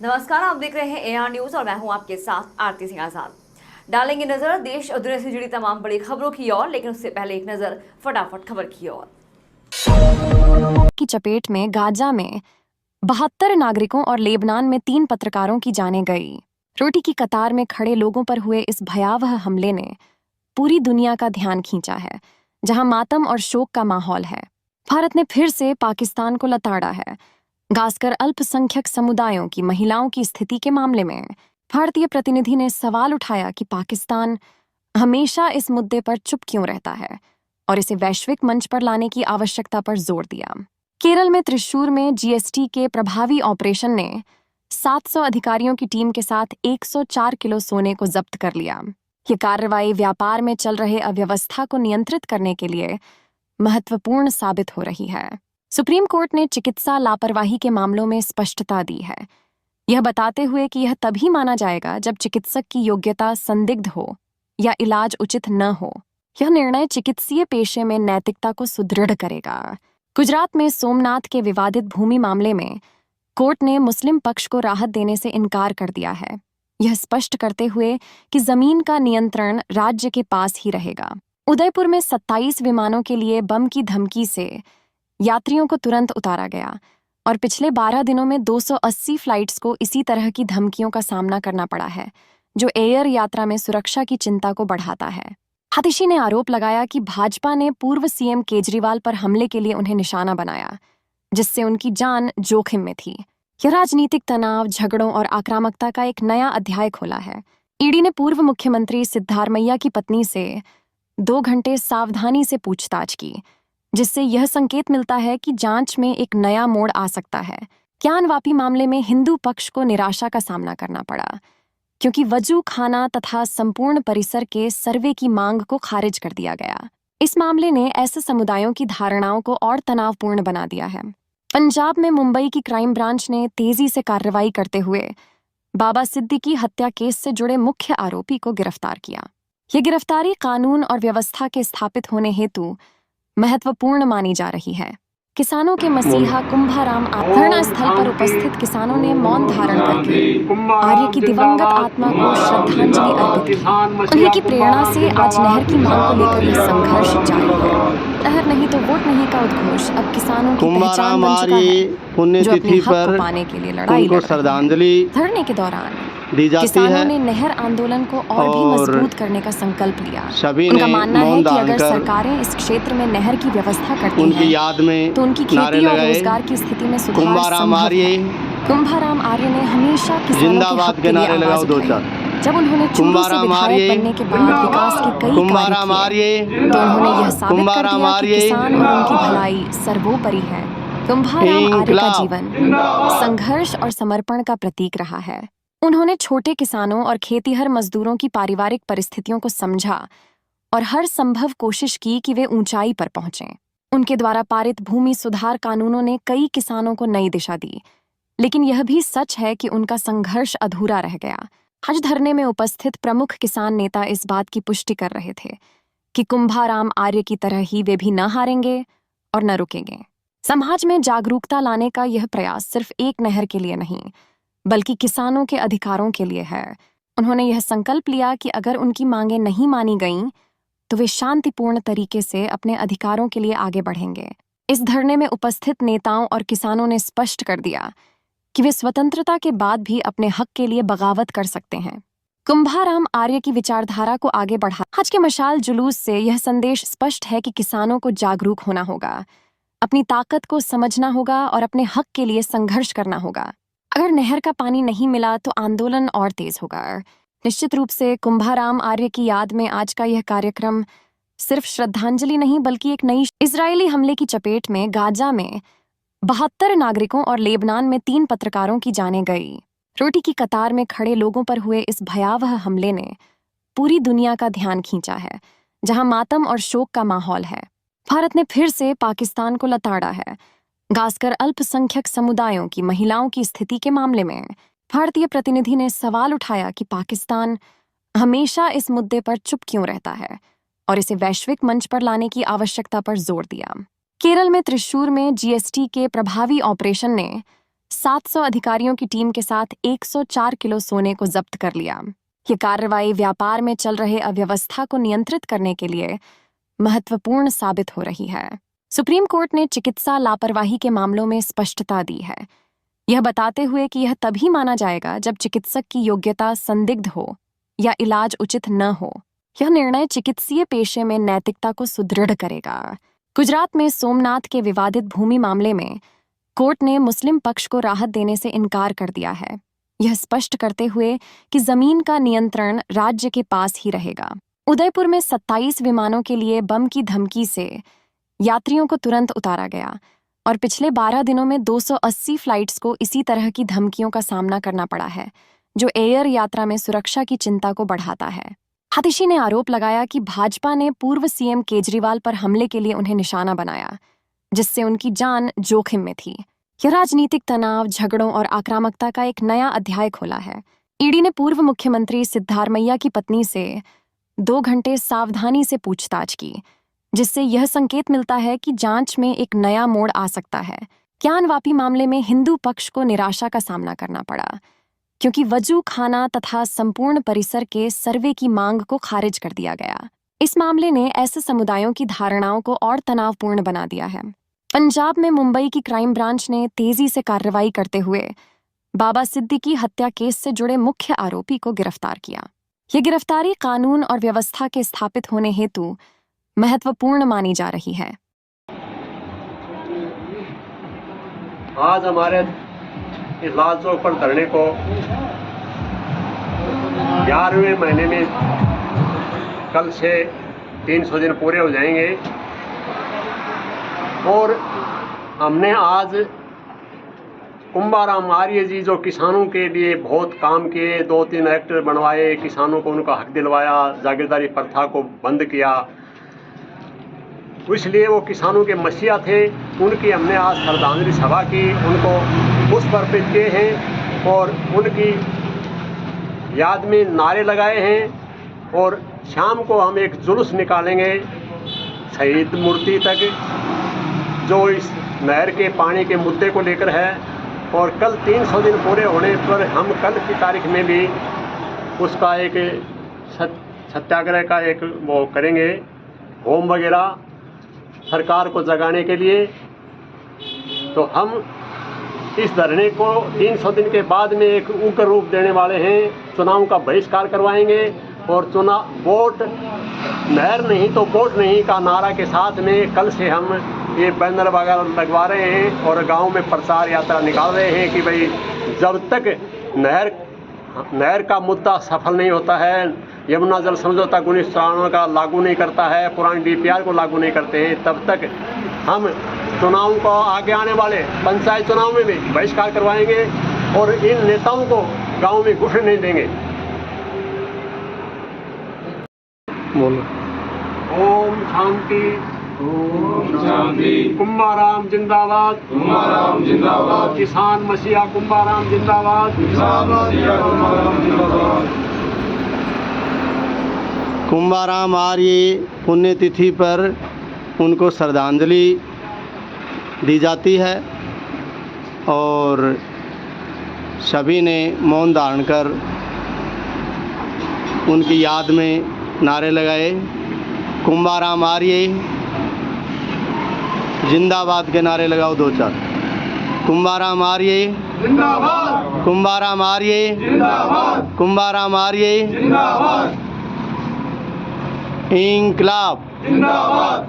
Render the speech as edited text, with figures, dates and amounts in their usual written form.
नमस्कार, आप देख रहे हैं एआर न्यूज और मैं हूं आपके साथ आरती सिंह आजाद। डालेंगे नजर देश और दुनिया से जुड़ी तमाम बड़ी खबरों की ओर, लेकिन उससे पहले एक नजर फटाफट खबर की ओर। की चपेट में गाजा में 72 नागरिकों और लेबनान में 3 पत्रकारों की जानें गई। रोटी की कतार में खड़े लोगों पर हुए इस भयावह हमले ने पूरी दुनिया का ध्यान खींचा है, जहां मातम और शोक का माहौल है। भारत ने फिर से पाकिस्तान को लताड़ा है, खासकर अल्पसंख्यक समुदायों की महिलाओं की स्थिति के मामले में। भारतीय प्रतिनिधि ने सवाल उठाया कि पाकिस्तान हमेशा इस मुद्दे पर चुप क्यों रहता है और इसे वैश्विक मंच पर लाने की आवश्यकता पर जोर दिया। केरल में त्रिशूर में जीएसटी के प्रभावी ऑपरेशन ने 700 अधिकारियों की टीम के साथ 104 किलो सोने को जब्त कर लिया। ये कार्रवाई व्यापार में चल रहे अव्यवस्था को नियंत्रित करने के लिए महत्वपूर्ण साबित हो रही है। सुप्रीम कोर्ट ने चिकित्सा लापरवाही के मामलों में स्पष्टता दी है, यह बताते हुए कि यह तभी माना जाएगा जब चिकित्सक की योग्यता संदिग्ध हो या इलाज उचित न हो। यह निर्णय चिकित्सीय पेशे में नैतिकता को सुदृढ़ करेगा। गुजरात में सोमनाथ के विवादित भूमि मामले में कोर्ट ने मुस्लिम पक्ष को राहत देने से इनकार कर दिया है, यह स्पष्ट करते हुए कि जमीन का नियंत्रण राज्य के पास ही रहेगा। उदयपुर में 27 विमानों के लिए बम की धमकी से यात्रियों को तुरंत उतारा गया और पिछले 12 दिनों में 280 फ्लाइट्स को इसी तरह की धमकियों का सामना करना पड़ा है, जो एयर यात्रा में सुरक्षा की चिंता को बढ़ाता है। हातिशी ने आरोप लगाया कि भाजपा ने पूर्व सीएम केजरीवाल पर हमले के लिए उन्हें निशाना बनाया, जिससे उनकी जान जोखिम में थी। यह राजनीतिक तनाव, झगड़ों और आक्रामकता का एक नया अध्याय खोला है। ईडी ने पूर्व मुख्यमंत्री सिद्धारमैया की पत्नी से 2 घंटे सावधानी से पूछताछ की, जिससे यह संकेत मिलता है कि जांच में एक नया मोड़ आ सकता है। ज्ञानवापी मामले में हिंदू पक्ष को निराशा का सामना करना पड़ा, क्योंकि वजू खाना तथा संपूर्ण परिसर के सर्वे की मांग को खारिज कर दिया गया। इस मामले ने ऐसे समुदायों की धारणाओं को और तनावपूर्ण बना दिया है। पंजाब में मुंबई की क्राइम ब्रांच ने तेजी से कार्रवाई करते हुए बाबा सिद्दीकी हत्या केस से जुड़े मुख्य आरोपी को गिरफ्तार किया। यह गिरफ्तारी कानून और व्यवस्था के स्थापित होने हेतु महत्वपूर्ण मानी जा रही है। किसानों के मसीहा कुंभाराम धरना स्थल पर उपस्थित किसानों ने मौन धारण करके आर्य की दिवंगत आत्मा को श्रद्धांजलि अर्पित की। उन्हीं की प्रेरणा से आज नहर की मांग को लेकर यह संघर्ष जारी है। नहर नहीं तो वोट नहीं का उद्घोष अब किसानों की पहचान बन चुका है, जो अपने हक को पाने के लिए लड़ाई लड़ रहे हैं। धरने के दौरान किसानों ने नहर आंदोलन को और भी मजबूत करने का संकल्प लिया। उनका मानना है कि अगर सरकारें इस क्षेत्र में नहर की व्यवस्था करती हैं, तो उनकी खेती और रोजगार की स्थिति में सुधार संभव है। कुंभाराम आर्य ने हमेशा किसानों के हक के लिए आवाज उठाई। जब उन्होंने चूरू से विधायक बनने के बाद विकास के कई कार्य किए, तो उन्होंने यह साबित कर दिया कि किसान और उनकी भलाई सर्वोपरि है। कुंभाराम आर्य का जीवन संघर्ष और समर्पण का प्रतीक रहा है। उन्होंने छोटे किसानों और खेतीहर मजदूरों की पारिवारिक परिस्थितियों को समझा और हर संभव कोशिश की कि वे ऊंचाई पर पहुंचें। उनके द्वारा पारित भूमि सुधार कानूनों ने कई किसानों को नई दिशा दी, लेकिन यह भी सच है कि उनका संघर्ष अधूरा रह गया। आज धरने में उपस्थित प्रमुख किसान नेता इस बात की पुष्टि कर रहे थे कि कुंभाराम आर्य की तरह ही वे भी न हारेंगे और न रुकेंगे। समाज में जागरूकता लाने का यह प्रयास सिर्फ एक नहर के लिए नहीं, बल्कि किसानों के अधिकारों के लिए है। उन्होंने यह संकल्प लिया कि अगर उनकी मांगें नहीं मानी गईं, तो वे शांतिपूर्ण तरीके से अपने अधिकारों के लिए आगे बढ़ेंगे। इस धरने में उपस्थित नेताओं और किसानों ने स्पष्ट कर दिया कि वे स्वतंत्रता के बाद भी अपने हक के लिए बगावत कर सकते हैं। कुंभाराम आर्य की विचारधारा को आगे बढ़ा आज के मशाल जुलूस से यह संदेश स्पष्ट है कि किसानों को जागरूक होना होगा, अपनी ताकत को समझना होगा और अपने हक के लिए संघर्ष करना होगा। अगर नहर का पानी नहीं मिला तो आंदोलन और तेज होगा। निश्चित रूप से कुंभाराम आर्य की याद में आज का यह कार्यक्रम सिर्फ श्रद्धांजलि नहीं, बल्कि एक नई इजरायली हमले की चपेट में गाजा में 72 नागरिकों और लेबनान में 3 पत्रकारों की जानें गई। रोटी की कतार में खड़े लोगों पर हुए इस भयावह हमले ने पूरी दुनिया का ध्यान खींचा है, जहां मातम और शोक का माहौल है। भारत ने फिर से पाकिस्तान को लताड़ा है, खासकर अल्पसंख्यक समुदायों की महिलाओं की स्थिति के मामले में। भारतीय प्रतिनिधि ने सवाल उठाया कि पाकिस्तान हमेशा इस मुद्दे पर चुप क्यों रहता है और इसे वैश्विक मंच पर लाने की आवश्यकता पर जोर दिया। केरल में त्रिशूर में जीएसटी के प्रभावी ऑपरेशन ने 700 अधिकारियों की टीम के साथ 104 किलो सोने को जब्त कर लिया। ये कार्रवाई व्यापार में चल रहे अव्यवस्था को नियंत्रित करने के लिए महत्वपूर्ण साबित हो रही है। सुप्रीम कोर्ट ने चिकित्सा लापरवाही के मामलों में स्पष्टता दी है, यह बताते हुए कि यह तभी माना जाएगा जब चिकित्सक की योग्यता संदिग्ध हो या इलाज उचित न हो। यह निर्णय चिकित्सीय पेशे में नैतिकता को सुदृढ़ करेगा। गुजरात में सोमनाथ के विवादित भूमि मामले में कोर्ट ने मुस्लिम पक्ष को राहत देने से इनकार कर दिया है, यह स्पष्ट करते हुए कि जमीन का नियंत्रण राज्य के पास ही रहेगा। उदयपुर में 27 विमानों के लिए बम की धमकी से यात्रियों को तुरंत उतारा गया और पिछले 12 दिनों में 280 फ्लाइट्स को इसी तरह की धमकियों का सामना करना पड़ा है, जो एयर यात्रा में सुरक्षा की चिंता को बढ़ाता है। हातिशी ने आरोप लगाया कि भाजपा ने पूर्व सीएम केजरीवाल पर हमले के लिए उन्हें निशाना बनाया, जिससे उनकी जान जोखिम में थी। यह राजनीतिक तनाव, झगड़ों और आक्रामकता का एक नया अध्याय खोला है। ईडी ने पूर्व मुख्यमंत्री सिद्धारमैया की पत्नी से 2 घंटे सावधानी से पूछताछ की, जिससे यह संकेत मिलता है कि जांच में एक नया मोड़ आ सकता है। ज्ञानवापी मामले में हिंदू पक्ष को निराशा का सामना करना पड़ा, क्योंकि वजू खाना तथा संपूर्ण परिसर के सर्वे की मांग को खारिज कर दिया गया। इस मामले ने ऐसे समुदायों की धारणाओं को और तनावपूर्ण बना दिया है। पंजाब में मुंबई की क्राइम ब्रांच ने तेजी से कार्रवाई करते हुए बाबा सिद्दीकी हत्या केस से जुड़े मुख्य आरोपी को गिरफ्तार किया। यह गिरफ्तारी कानून और व्यवस्था के स्थापित होने हेतु महत्वपूर्ण मानी जा रही है। आज हमारे इस लाल चौक पर धरने को 11वें महीने में कल से 300 दिन पूरे हो जाएंगे और हमने आज कुंभाराम आर्य जी जो किसानों के लिए बहुत काम किए, 2-3 एक्ट बनवाए, किसानों को उनका हक दिलवाया, जागीरदारी प्रथा को बंद किया, इसलिए वो किसानों के मसीहा थे। उनकी हमने आज श्रद्धांजलि सभा की, उनको पुष्प अर्पित किए हैं और उनकी याद में नारे लगाए हैं और शाम को हम एक जुलूस निकालेंगे शहीद मूर्ति तक, जो इस नहर के पानी के मुद्दे को लेकर है। और कल 300 दिन पूरे होने पर हम कल की तारीख में भी उसका एक सत्याग्रह का एक वो करेंगे, होम वगैरह सरकार को जगाने के लिए। तो हम इस धरने को 300 दिन के बाद में एक उग्र रूप देने वाले हैं। चुनाव का बहिष्कार करवाएंगे और चुनाव वोट नहर नहीं तो वोट नहीं का नारा के साथ में कल से हम ये बैनर वगैरह लगवा रहे हैं और गांव में प्रचार यात्रा निकाल रहे हैं कि भाई जब तक नहर का मुद्दा सफल नहीं होता है, यमुना जल समझौता 1994 का लागू नहीं करता है, पुरानी डीपीआर को लागू नहीं करते हैं, तब तक हम चुनाव को आगे आने वाले पंचायत चुनाव में भी बहिष्कार करवाएंगे और इन नेताओं को गांव में घुसने नहीं देंगे। बोलो ओम शांति। ओम शांति। कुंभाराम जिंदाबाद, कुंभाराम जिंदाबाद, किसान मसीहा कुंभाराम जिंदाबाद, किसान मसीहा कुंभाराम जिंदाबाद। कुंभाराम आर्य पुण्यतिथि पर उनको श्रद्धांजलि दी जाती है और सभी ने मौन धारण कर उनकी याद में नारे लगाए। कुंभाराम आर्य जिंदाबाद के नारे लगाओ 2-4। कुंभाराम आर्य जिंदाबाद, कुंभाराम आर्य जिंदाबाद, कुंभाराम आर्य जिंदाबाद, इंकलाब जिंदाबाद।